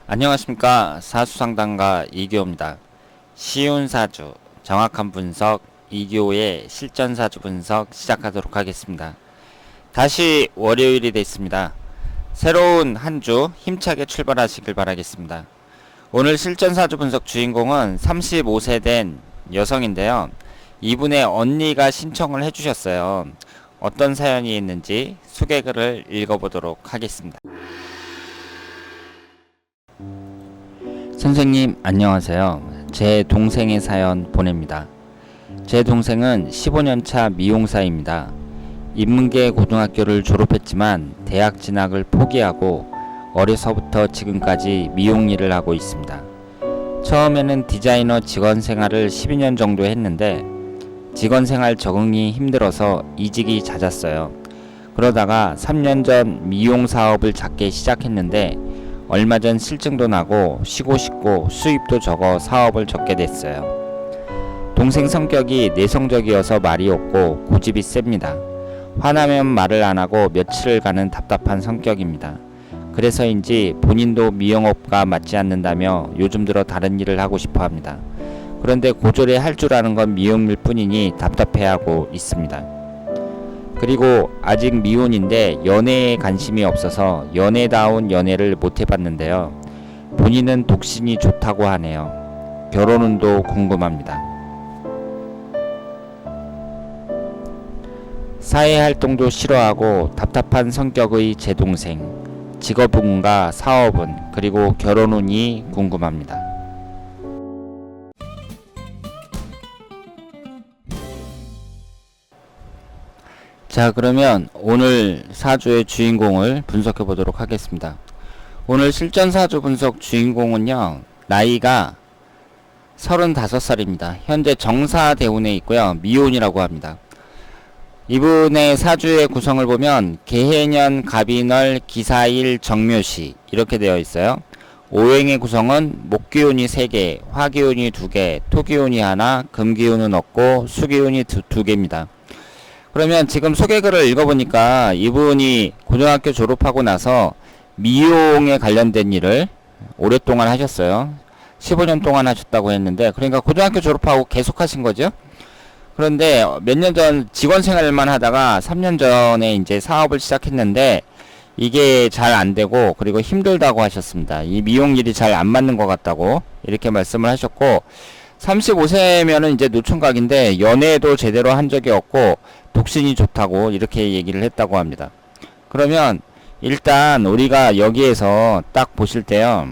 안녕하십니까. 사주상담가 이규호입니다. 쉬운 사주, 정확한 분석, 이규호의 실전사주 분석 시작하도록 하겠습니다. 다시 월요일이 됐습니다. 새로운 한 주 힘차게 출발하시길 바라겠습니다. 오늘 실전사주 분석 주인공은 35세 된 여성인데요. 이분의 언니가 신청을 해주셨어요. 어떤 사연이 있는지 소개글을 읽어보도록 하겠습니다. 선생님 안녕하세요. 제 동생의 사연 보냅니다. 제 동생은 15년차 미용사입니다. 인문계 고등학교를 졸업했지만 대학 진학을 포기하고 어려서부터 지금까지 미용 일을 하고 있습니다. 처음에는 디자이너 직원 생활을 12년 정도 했는데 직원 생활 적응이 힘들어서 이직이 잦았어요. 그러다가 3년 전 미용 사업을 작게 시작했는데 얼마 전 실증도 나고 쉬고 싶고 수입도 적어 사업을 접게 됐어요. 동생 성격이 내성적이어서 말이 없고 고집이 셉니다. 화나면 말을 안 하고 며칠을 가는 답답한 성격입니다. 그래서인지 본인도 미용업과 맞지 않는다며 요즘 들어 다른 일을 하고 싶어 합니다. 그런데 고졸에 할 줄 아는 건 미용일 뿐이니 답답해하고 있습니다. 그리고 아직 미혼인데 연애에 관심이 없어서 연애다운 연애를 못 해봤는데요. 본인은 독신이 좋다고 하네요. 결혼운도 궁금합니다. 사회활동도 싫어하고 답답한 성격의 제 동생. 직업운과 사업운 그리고 결혼운이 궁금합니다. 자, 그러면 오늘 사주의 주인공을 분석해 보도록 하겠습니다. 오늘 실전 사주 분석 주인공은요, 나이가 35살입니다. 현재 정사대운에 있고요, 미혼이라고 합니다. 이분의 사주의 구성을 보면 개해년, 갑인월, 기사일, 정묘시 이렇게 되어 있어요. 오행의 구성은 목기운이 3개, 화기운이 2개, 토기운이 1, 금기운은 없고 수기운이 2개입니다. 그러면 지금 소개글을 읽어보니까 이분이 고등학교 졸업하고 나서 미용에 관련된 일을 오랫동안 하셨어요. 15년 동안 하셨다고 했는데, 그러니까 고등학교 졸업하고 계속 하신 거죠. 그런데 몇 년 전 직원 생활만 하다가 3년 전에 이제 사업을 시작했는데 이게 잘 안 되고 그리고 힘들다고 하셨습니다. 이 미용 일이 잘 안 맞는 것 같다고 이렇게 말씀을 하셨고, 35세면은 이제 노총각인데 연애도 제대로 한 적이 없고 독신이 좋다고 이렇게 얘기를 했다고 합니다. 그러면 일단 우리가 여기에서 딱 보실 때요,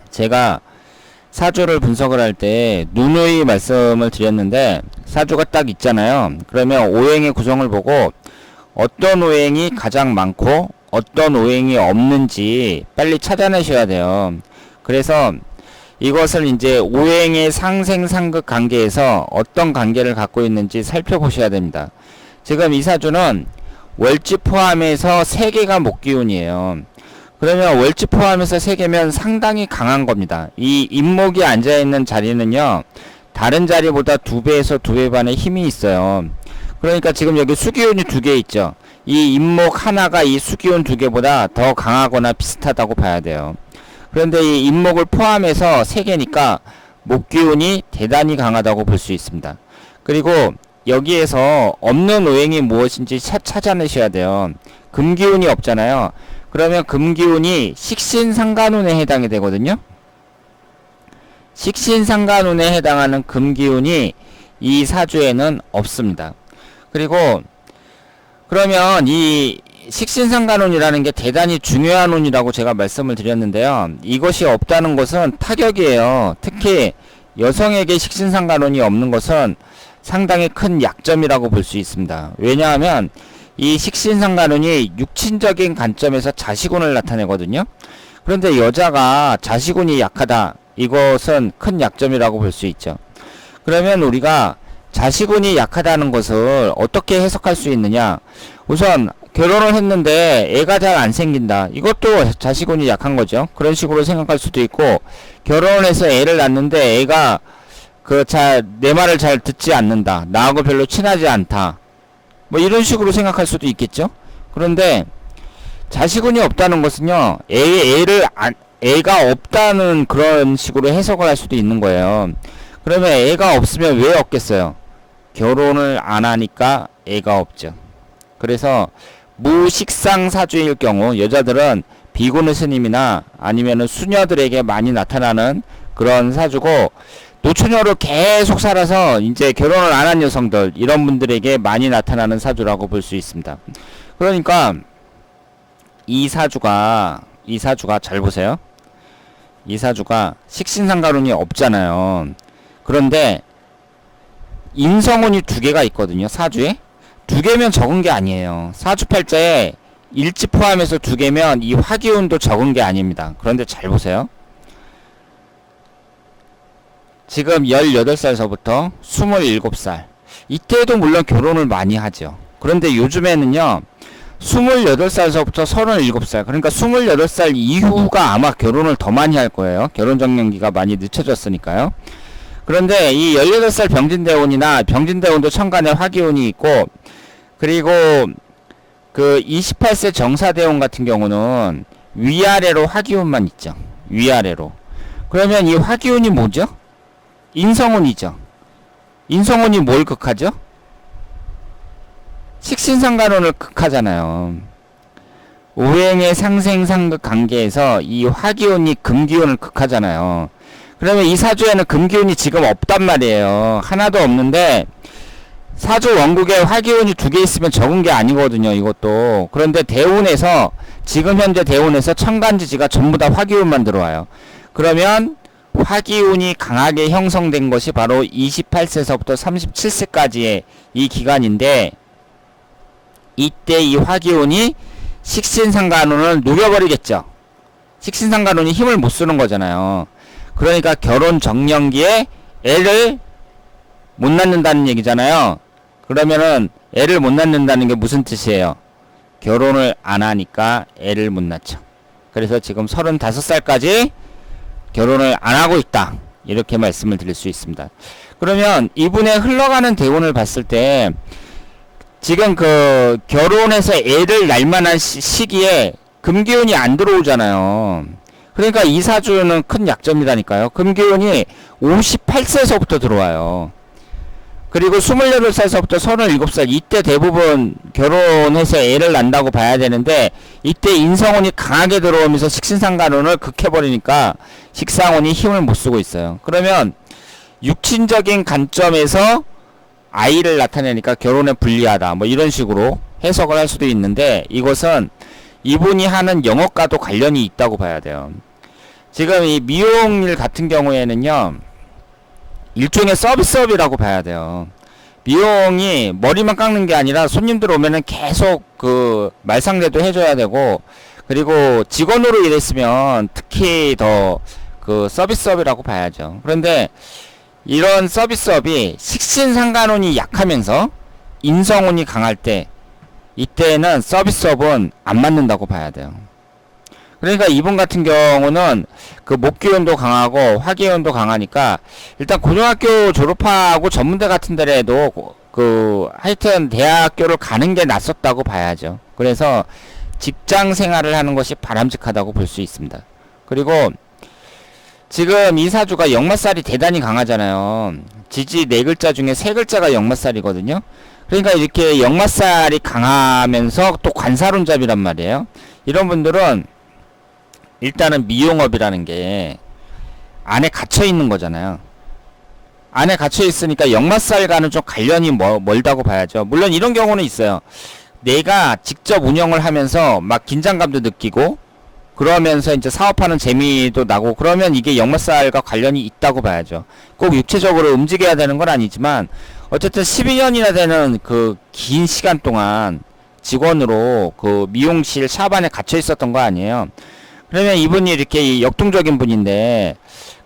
제가 사주를 분석을 할 때 누누이 말씀을 드렸는데 사주가 딱 있잖아요. 그러면 오행의 구성을 보고 어떤 오행이 가장 많고 어떤 오행이 없는지 빨리 찾아내셔야 돼요. 그래서 이것을 이제 오행의 상생상극 관계에서 어떤 관계를 갖고 있는지 살펴보셔야 됩니다. 지금 이 사주는 월지 포함해서 3개가 목기운이에요. 그러면 월지 포함해서 3개면 상당히 강한 겁니다. 이 임목이 앉아있는 자리는요, 다른 자리보다 2배에서 2배 반의 힘이 있어요. 그러니까 지금 여기 수기운이 2개 있죠. 이 임목 하나가 이 수기운 2개보다 더 강하거나 비슷하다고 봐야 돼요. 그런데 이 임목을 포함해서 3개니까 목기운이 대단히 강하다고 볼 수 있습니다. 그리고 여기에서 없는 오행이 무엇인지 찾아내셔야 돼요. 금기운이 없잖아요. 그러면 금기운이 식신상간운에 해당이 되거든요. 식신상간운에 해당하는 금기운이 이 사주에는 없습니다. 그리고 그러면 이 식신상간운이라는 게 대단히 중요한 운이라고 제가 말씀을 드렸는데요. 이것이 없다는 것은 타격이에요. 특히 여성에게 식신상간운이 없는 것은 상당히 큰 약점이라고 볼 수 있습니다. 왜냐하면 이 식신상간운이 육친적인 관점에서 자식운을 나타내거든요. 그런데 여자가 자식운이 약하다, 이것은 큰 약점이라고 볼 수 있죠. 그러면 우리가 자식운이 약하다는 것을 어떻게 해석할 수 있느냐. 우선 결혼을 했는데 애가 잘 안 생긴다, 이것도 자식운이 약한 거죠. 그런 식으로 생각할 수도 있고, 결혼을 해서 애를 낳는데 애가 내 말을 잘 듣지 않는다, 나하고 별로 친하지 않다, 뭐 이런 식으로 생각할 수도 있겠죠. 그런데 자식운이 없다는 것은요, 애를 애가 없다는 그런 식으로 해석을 할 수도 있는 거예요. 그러면 애가 없으면 왜 없겠어요? 결혼을 안 하니까 애가 없죠. 그래서 무식상 사주일 경우 여자들은 비구니 스님이나 아니면은 수녀들에게 많이 나타나는 그런 사주고, 노처녀로 계속 살아서 이제 결혼을 안 한 여성들, 이런 분들에게 많이 나타나는 사주라고 볼 수 있습니다. 그러니까 이 사주가 잘 보세요. 이 사주가 식신상간운이 없잖아요. 그런데 인성운이 두 개가 있거든요. 사주에 두 개면 적은 게 아니에요. 사주팔자에 일지 포함해서 두 개면 이 화기운도 적은 게 아닙니다. 그런데 잘 보세요. 지금 18살서부터 27살, 이때도 물론 결혼을 많이 하죠. 그런데 요즘에는요 28살서부터 37살, 그러니까 28살 이후가 아마 결혼을 더 많이 할 거예요. 결혼 정년기가 많이 늦춰졌으니까요. 그런데 이 18살 병진대운이나 병진대운도 천간에 화기운이 있고, 그리고 그 28세 정사대운 같은 경우는 위아래로 화기운만 있죠. 위아래로. 그러면 이 화기운이 뭐죠? 인성운이죠. 인성운이 뭘 극하죠? 식신상간운을 극하잖아요. 오행의 상생상극 관계에서 이 화기운이 금기운을 극하잖아요. 그러면 이 사주에는 금기운이 지금 없단 말이에요. 하나도 없는데, 사주 원국에 화기운이 두 개 있으면 적은 게 아니거든요, 이것도. 그런데 대운에서, 지금 현재 대운에서 천간지지가 전부 다 화기운만 들어와요. 그러면 화기운이 강하게 형성된 것이 바로 28세서부터 37세까지의 이 기간인데, 이때 이 화기운이 식신상간운을 녹여버리겠죠. 식신상간운이 힘을 못 쓰는 거잖아요. 그러니까 결혼 정년기에 애를 못 낳는다는 얘기잖아요. 그러면은 애를 못 낳는다는 게 무슨 뜻이에요? 결혼을 안 하니까 애를 못 낳죠. 그래서 지금 35살까지 결혼을 안 하고 있다, 이렇게 말씀을 드릴 수 있습니다. 그러면 이분의 흘러가는 대운을 봤을 때 지금 그 결혼해서 애를 낳을 만한 시기에 금기운이 안 들어오잖아요. 그러니까 이 사주는 큰 약점이라니까요. 금기운이 58세서부터 들어와요. 그리고 28살서부터 37살, 이때 대부분 결혼해서 애를 낳는다고 봐야 되는데, 이때 인성운이 강하게 들어오면서 식신상간운을 극해버리니까 식상운이 힘을 못 쓰고 있어요. 그러면 육친적인 관점에서 아이를 나타내니까 결혼에 불리하다, 뭐 이런 식으로 해석을 할 수도 있는데, 이것은 이분이 하는 영업과도 관련이 있다고 봐야 돼요. 지금 이 미용일 같은 경우에는요, 일종의 서비스업이라고 봐야 돼요. 미용이 머리만 깎는 게 아니라 손님들 오면은 계속 그 말상대도 해줘야 되고, 그리고 직원으로 일했으면 특히 더 그 서비스업이라고 봐야죠. 그런데 이런 서비스업이 식신상간운이 약하면서 인성운이 강할 때, 이때는 서비스업은 안 맞는다고 봐야 돼요. 그러니까 이분 같은 경우는 그 목기운도 강하고 화기운도 강하니까 일단 고등학교 졸업하고 전문대 같은 데라도 그 하여튼 대학교를 가는 게 낫었다고 봐야죠. 그래서 직장 생활을 하는 것이 바람직하다고 볼 수 있습니다. 그리고 지금 이 사주가 역마살이 대단히 강하잖아요. 지지 네 글자 중에 세 글자가 역마살이거든요. 그러니까 이렇게 역마살이 강하면서 또 관사론잡이란 말이에요. 이런 분들은 일단은 미용업이라는 게 안에 갇혀 있는 거잖아요. 안에 갇혀 있으니까 역마살과는 좀 관련이 멀다고 봐야죠. 물론 이런 경우는 있어요. 내가 직접 운영을 하면서 막 긴장감도 느끼고, 그러면서 이제 사업하는 재미도 나고, 그러면 이게 역마살과 관련이 있다고 봐야죠. 꼭 육체적으로 움직여야 되는 건 아니지만, 어쨌든 12년이나 되는 그 긴 시간 동안 직원으로 그 미용실 샵안에 갇혀 있었던 거 아니에요. 그러면 이분이 이렇게 역동적인 분인데,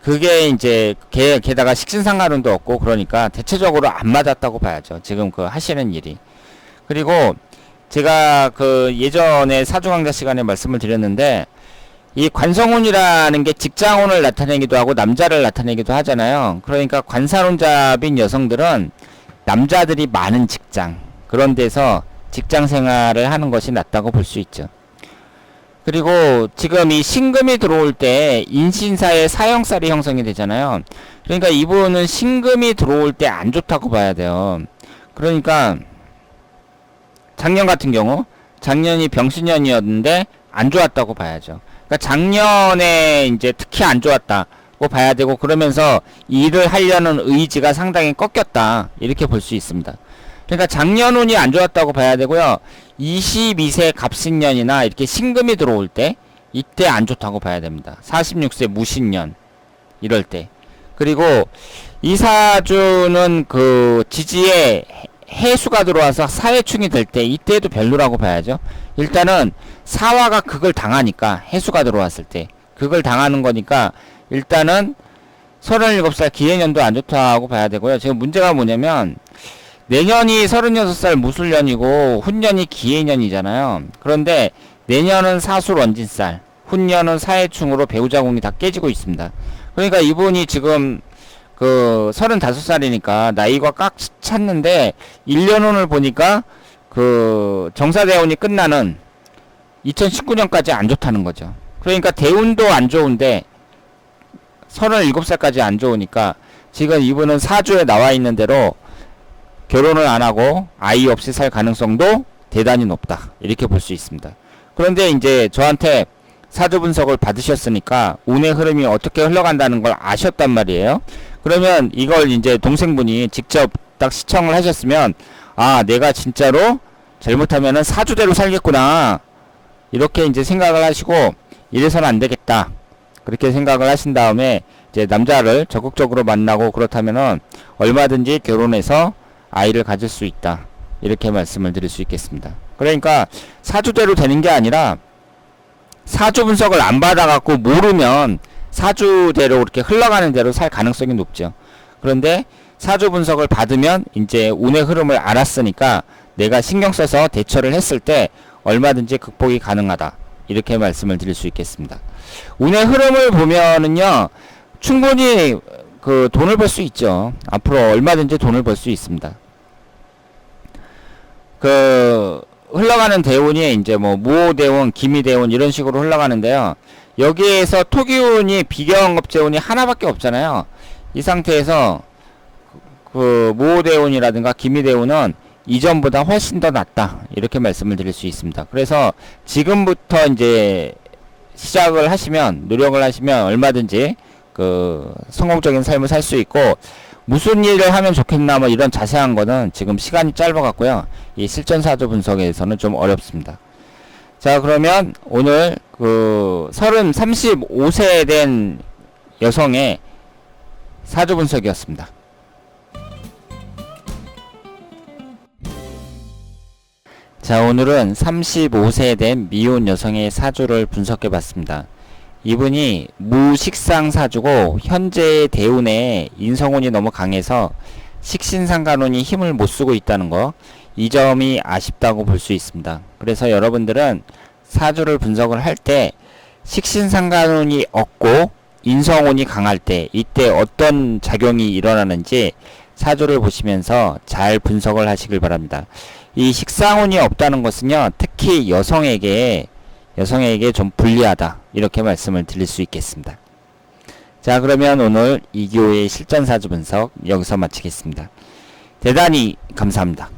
그게 이제 게다가 식신상간운도 없고, 그러니까 대체적으로 안 맞았다고 봐야죠. 지금 그 하시는 일이. 그리고 제가 그 예전에 사주강좌 시간에 말씀을 드렸는데, 이 관성운이라는 게 직장운을 나타내기도 하고 남자를 나타내기도 하잖아요. 그러니까 관사론잡인 여성들은 남자들이 많은 직장, 그런 데서 직장 생활을 하는 것이 낫다고 볼 수 있죠. 그리고 지금 이 신금이 들어올 때 인신사의 사형살이 형성이 되잖아요. 그러니까 이분은 신금이 들어올 때 안 좋다고 봐야 돼요. 그러니까 작년 같은 경우 작년이 병신년이었는데 안 좋았다고 봐야죠. 그러니까 작년에 이제 특히 안 좋았다고 봐야 되고, 그러면서 일을 하려는 의지가 상당히 꺾였다 이렇게 볼 수 있습니다. 그러니까 작년 운이 안 좋았다고 봐야 되고요. 22세 갑신년이나 이렇게 신금이 들어올 때 이때 안 좋다고 봐야 됩니다. 46세 무신년 이럴 때. 그리고 이 사주는 그 지지에 해수가 들어와서 사회충이 될 때 이때도 별로라고 봐야죠. 일단은 사화가 극을 당하니까, 해수가 들어왔을 때 극을 당하는 거니까 일단은 37살 기해년도 안 좋다고 봐야 되고요. 지금 문제가 뭐냐면 내년이 36살 무술년이고 훈년이 기해년이잖아요. 그런데 내년은 사술 원진살, 훈년은 사해충으로 배우자궁이 다 깨지고 있습니다. 그러니까 이분이 지금 그 35살이니까 나이가 꽉 찼는데 1년운을 보니까 그 정사대운이 끝나는 2019년까지 안 좋다는 거죠. 그러니까 대운도 안 좋은데 37살까지 안 좋으니까 지금 이분은 사주에 나와 있는 대로 결혼을 안 하고 아이 없이 살 가능성도 대단히 높다 이렇게 볼 수 있습니다. 그런데 이제 저한테 사주 분석을 받으셨으니까 운의 흐름이 어떻게 흘러간다는 걸 아셨단 말이에요. 그러면 이걸 이제 동생분이 직접 딱 시청을 하셨으면, 아, 내가 진짜로 잘못하면은 사주대로 살겠구나 이렇게 이제 생각을 하시고, 이래서는 안 되겠다 그렇게 생각을 하신 다음에 이제 남자를 적극적으로 만나고, 그렇다면은 얼마든지 결혼해서 아이를 가질 수 있다 이렇게 말씀을 드릴 수 있겠습니다. 그러니까 사주대로 되는 게 아니라 사주 분석을 안 받아갖고 모르면 사주대로 이렇게 흘러가는 대로 살 가능성이 높죠. 그런데 사주 분석을 받으면 이제 운의 흐름을 알았으니까 내가 신경 써서 대처를 했을 때 얼마든지 극복이 가능하다 이렇게 말씀을 드릴 수 있겠습니다. 운의 흐름을 보면은요, 충분히 그 돈을 벌 수 있죠. 앞으로 얼마든지 돈을 벌 수 있습니다. 그 흘러가는 대운이 이제 뭐 무호대운, 기미대운 이런 식으로 흘러가는데요. 여기에서 토기운이 비경업재운이 하나밖에 없잖아요. 이 상태에서 그 무호대운이라든가 기미대운은 이전보다 훨씬 더 낫다 이렇게 말씀을 드릴 수 있습니다. 그래서 지금부터 이제 시작을 하시면, 노력을 하시면 얼마든지 그 성공적인 삶을 살 수 있고, 무슨 일을 하면 좋겠나 뭐 이런 자세한 거는 지금 시간이 짧아 갖고요, 이 실전사주 분석에서는 좀 어렵습니다. 자, 그러면 오늘 그 35세 된 여성의 사주 분석이었습니다. 자, 오늘은 35세 된 미혼 여성의 사주를 분석해 봤습니다. 이분이 무식상 사주고 현재의 대운에 인성운이 너무 강해서 식신상간운이 힘을 못 쓰고 있다는 거, 이 점이 아쉽다고 볼 수 있습니다. 그래서 여러분들은 사주를 분석을 할 때 식신상간운이 없고 인성운이 강할 때 이때 어떤 작용이 일어나는지 사주를 보시면서 잘 분석을 하시길 바랍니다. 이 식상운이 없다는 것은요, 특히 여성에게 좀 불리하다 이렇게 말씀을 드릴 수 있겠습니다. 자, 그러면 오늘 2교의 실전사주 분석 여기서 마치겠습니다. 대단히 감사합니다.